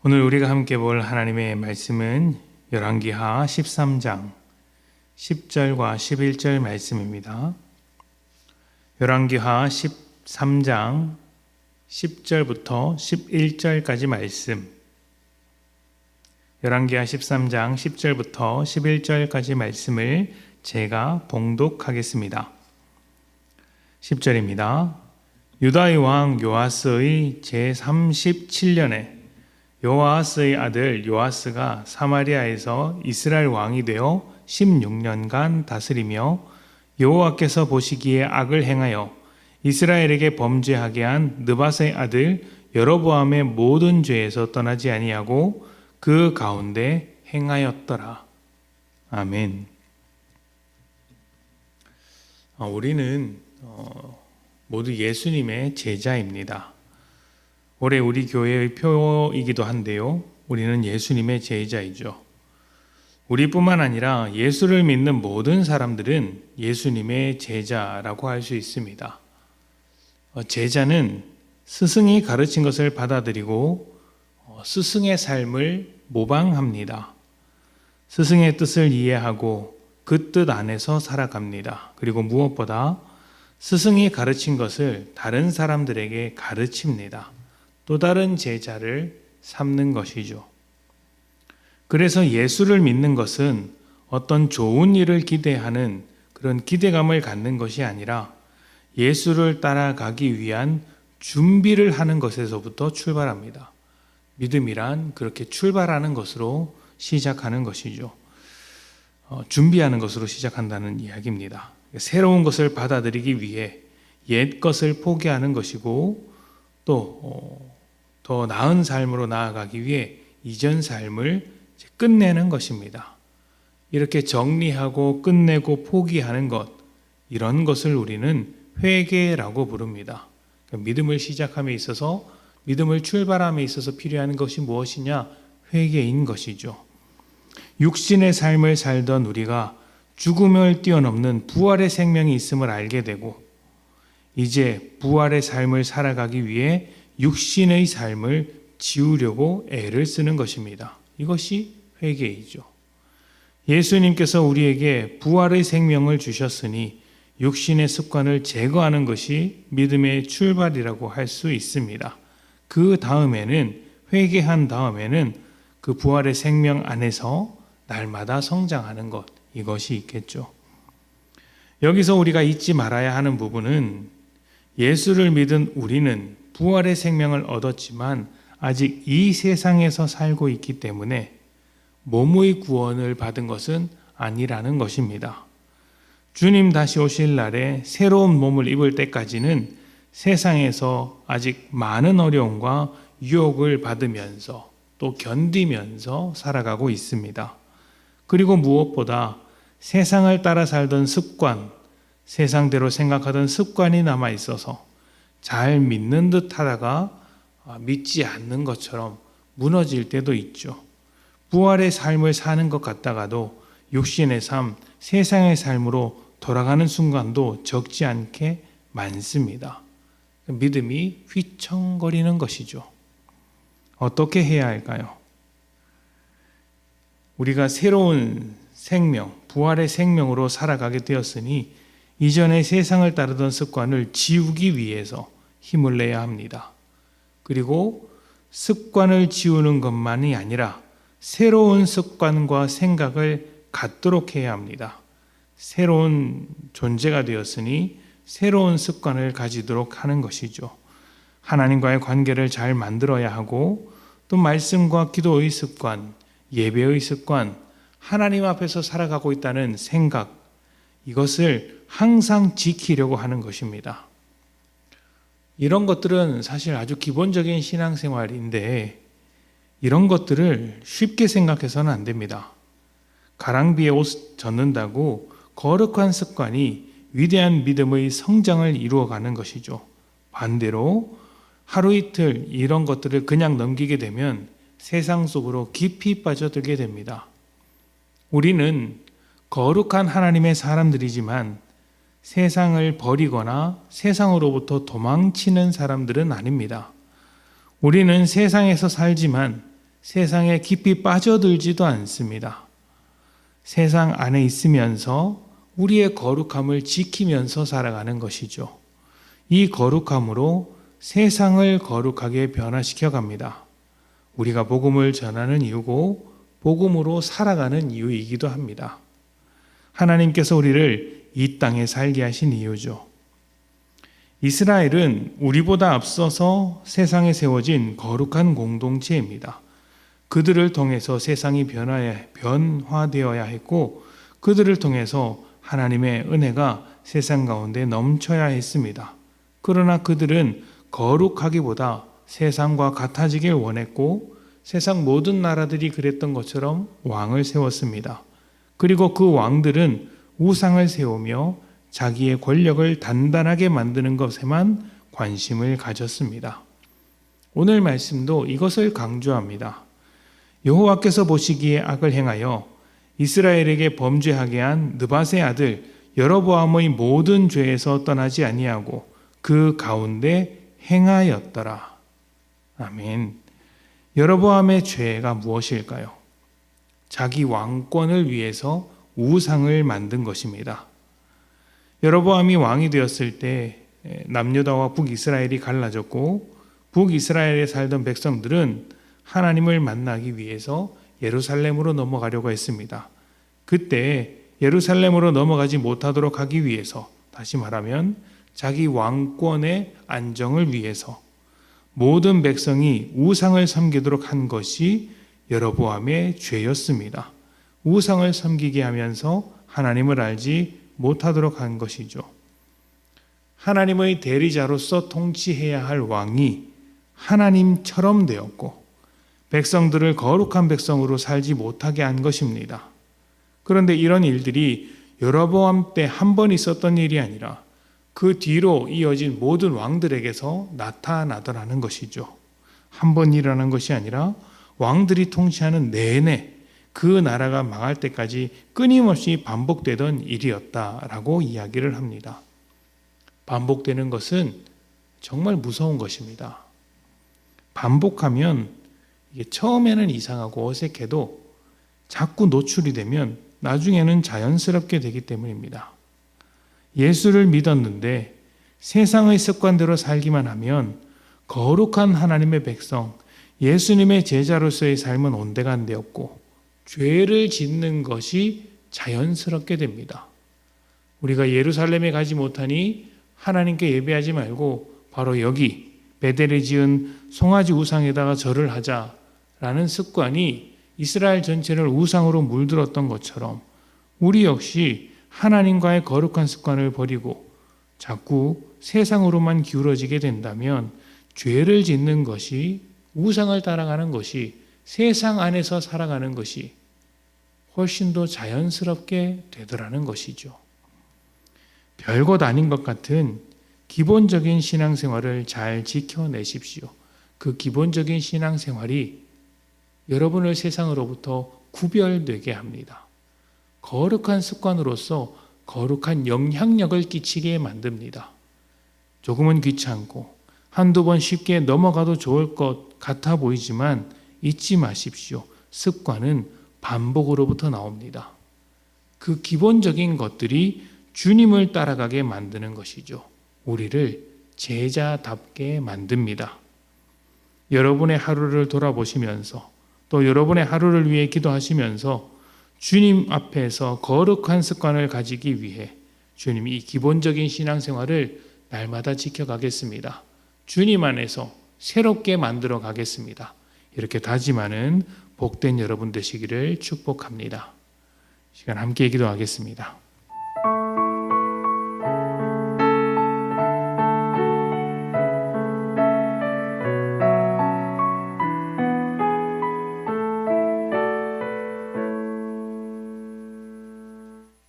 오늘 우리가 함께 볼 하나님의 말씀은 열왕기하 13장 10절과 11절 말씀입니다. 열왕기하 13장 10절부터 11절까지 말씀. 열왕기하 13장 10절부터 11절까지 말씀을 제가 봉독하겠습니다. 10절입니다. 유다의 왕 요아스의 제37년에 요아스의 아들 요아스가 사마리아에서 이스라엘 왕이 되어 16년간 다스리며 여호와께서 보시기에 악을 행하여 이스라엘에게 범죄하게 한 느밧의 아들 여로보암의 모든 죄에서 떠나지 아니하고 그 가운데 행하였더라. 아멘. 우리는 모두 예수님의 제자입니다. 올해 우리 교회의 표이기도 한데요. 우리는 예수님의 제자이죠. 우리뿐만 아니라 예수를 믿는 모든 사람들은 예수님의 제자라고 할 수 있습니다. 제자는 스승이 가르친 것을 받아들이고 스승의 삶을 모방합니다. 스승의 뜻을 이해하고 그 뜻 안에서 살아갑니다. 그리고 무엇보다 스승이 가르친 것을 다른 사람들에게 가르칩니다. 또 다른 제자를 삼는 것이죠. 그래서 예수를 믿는 것은 어떤 좋은 일을 기대하는 그런 기대감을 갖는 것이 아니라 예수를 따라가기 위한 준비를 하는 것에서부터 출발합니다. 믿음이란 그렇게 출발하는 것으로 시작하는 것이죠. 준비하는 것으로 시작한다는 이야기입니다. 새로운 것을 받아들이기 위해 옛 것을 포기하는 것이고 또 더 나은 삶으로 나아가기 위해 이전 삶을 끝내는 것입니다. 이렇게 정리하고 끝내고 포기하는 것, 이런 것을 우리는 회개라고 부릅니다. 믿음을 시작함에 있어서, 믿음을 출발함에 있어서 필요한 것이 무엇이냐? 회개인 것이죠. 육신의 삶을 살던 우리가 죽음을 뛰어넘는 부활의 생명이 있음을 알게 되고, 이제 부활의 삶을 살아가기 위해 육신의 삶을 지우려고 애를 쓰는 것입니다. 이것이 회개이죠. 예수님께서 우리에게 부활의 생명을 주셨으니 육신의 습관을 제거하는 것이 믿음의 출발이라고 할 수 있습니다. 그 다음에는, 회개한 다음에는 그 부활의 생명 안에서 날마다 성장하는 것, 이것이 있겠죠. 여기서 우리가 잊지 말아야 하는 부분은 예수를 믿은 우리는 부활의 생명을 얻었지만 아직 이 세상에서 살고 있기 때문에 몸의 구원을 받은 것은 아니라는 것입니다. 주님 다시 오실 날에 새로운 몸을 입을 때까지는 세상에서 아직 많은 어려움과 유혹을 받으면서 또 견디면서 살아가고 있습니다. 그리고 무엇보다 세상을 따라 살던 습관, 세상대로 생각하던 습관이 남아 있어서 잘 믿는 듯 하다가 믿지 않는 것처럼 무너질 때도 있죠. 부활의 삶을 사는 것 같다가도 육신의 삶, 세상의 삶으로 돌아가는 순간도 적지 않게 많습니다. 믿음이 휘청거리는 것이죠. 어떻게 해야 할까요? 우리가 새로운 생명, 부활의 생명으로 살아가게 되었으니 이전의 세상을 따르던 습관을 지우기 위해서 힘을 내야 합니다. 그리고 습관을 지우는 것만이 아니라 새로운 습관과 생각을 갖도록 해야 합니다. 새로운 존재가 되었으니 새로운 습관을 가지도록 하는 것이죠. 하나님과의 관계를 잘 만들어야 하고 또 말씀과 기도의 습관, 예배의 습관, 하나님 앞에서 살아가고 있다는 생각, 이것을 항상 지키려고 하는 것입니다. 이런 것들은 사실 아주 기본적인 신앙생활인데 이런 것들을 쉽게 생각해서는 안 됩니다. 가랑비에 옷 젖는다고 거룩한 습관이 위대한 믿음의 성장을 이루어가는 것이죠. 반대로 하루 이틀 이런 것들을 그냥 넘기게 되면 세상 속으로 깊이 빠져들게 됩니다. 우리는 거룩한 하나님의 사람들이지만 세상을 버리거나 세상으로부터 도망치는 사람들은 아닙니다. 우리는 세상에서 살지만 세상에 깊이 빠져들지도 않습니다. 세상 안에 있으면서 우리의 거룩함을 지키면서 살아가는 것이죠. 이 거룩함으로 세상을 거룩하게 변화시켜 갑니다. 우리가 복음을 전하는 이유고 복음으로 살아가는 이유이기도 합니다. 하나님께서 우리를 이 땅에 살게 하신 이유죠. 이스라엘은 우리보다 앞서서 세상에 세워진 거룩한 공동체입니다. 그들을 통해서 세상이 변화되어야 했고 그들을 통해서 하나님의 은혜가 세상 가운데 넘쳐야 했습니다. 그러나 그들은 거룩하기보다 세상과 같아지길 원했고 세상 모든 나라들이 그랬던 것처럼 왕을 세웠습니다. 그리고 그 왕들은 우상을 세우며 자기의 권력을 단단하게 만드는 것에만 관심을 가졌습니다. 오늘 말씀도 이것을 강조합니다. 여호와께서 보시기에 악을 행하여 이스라엘에게 범죄하게 한 느밧의 아들 여로보암의 모든 죄에서 떠나지 아니하고 그 가운데 행하였더라. 아멘. 여로보암의 죄가 무엇일까요? 자기 왕권을 위해서 우상을 만든 것입니다. 여로보암이 왕이 되었을 때 남유다와 북이스라엘이 갈라졌고 북이스라엘에 살던 백성들은 하나님을 만나기 위해서 예루살렘으로 넘어가려고 했습니다. 그때 예루살렘으로 넘어가지 못하도록 하기 위해서, 다시 말하면 자기 왕권의 안정을 위해서 모든 백성이 우상을 섬기도록 한 것이 여로보암의 죄였습니다. 우상을 섬기게 하면서 하나님을 알지 못하도록 한 것이죠. 하나님의 대리자로서 통치해야 할 왕이 하나님처럼 되었고 백성들을 거룩한 백성으로 살지 못하게 한 것입니다. 그런데 이런 일들이 여로보암 때 한 번 있었던 일이 아니라 그 뒤로 이어진 모든 왕들에게서 나타나더라는 것이죠. 한 번 일어난 것이 아니라 왕들이 통치하는 내내 그 나라가 망할 때까지 끊임없이 반복되던 일이었다라고 이야기를 합니다. 반복되는 것은 정말 무서운 것입니다. 반복하면 이게 처음에는 이상하고 어색해도 자꾸 노출이 되면 나중에는 자연스럽게 되기 때문입니다. 예수를 믿었는데 세상의 습관대로 살기만 하면 거룩한 하나님의 백성, 예수님의 제자로서의 삶은 온데가 안 되었고 죄를 짓는 것이 자연스럽게 됩니다. 우리가 예루살렘에 가지 못하니 하나님께 예배하지 말고 바로 여기 베델에 지은 송아지 우상에다가 절을 하자라는 습관이 이스라엘 전체를 우상으로 물들었던 것처럼 우리 역시 하나님과의 거룩한 습관을 버리고 자꾸 세상으로만 기울어지게 된다면 죄를 짓는 것이, 우상을 따라가는 것이, 세상 안에서 살아가는 것이 훨씬 더 자연스럽게 되더라는 것이죠. 별것 아닌 것 같은 기본적인 신앙생활을 잘 지켜내십시오. 그 기본적인 신앙생활이 여러분을 세상으로부터 구별되게 합니다. 거룩한 습관으로서 거룩한 영향력을 끼치게 만듭니다. 조금은 귀찮고 한두 번 쉽게 넘어가도 좋을 것 같아 보이지만 잊지 마십시오. 습관은 반복으로부터 나옵니다. 그 기본적인 것들이 주님을 따라가게 만드는 것이죠. 우리를 제자답게 만듭니다. 여러분의 하루를 돌아보시면서 또 여러분의 하루를 위해 기도하시면서 주님 앞에서 거룩한 습관을 가지기 위해 주님이 이 기본적인 신앙생활을 날마다 지켜가겠습니다. 주님 안에서 새롭게 만들어 가겠습니다. 이렇게 다짐하는 복된 여러분 되시기를 축복합니다. 시간 함께 기도하겠습니다.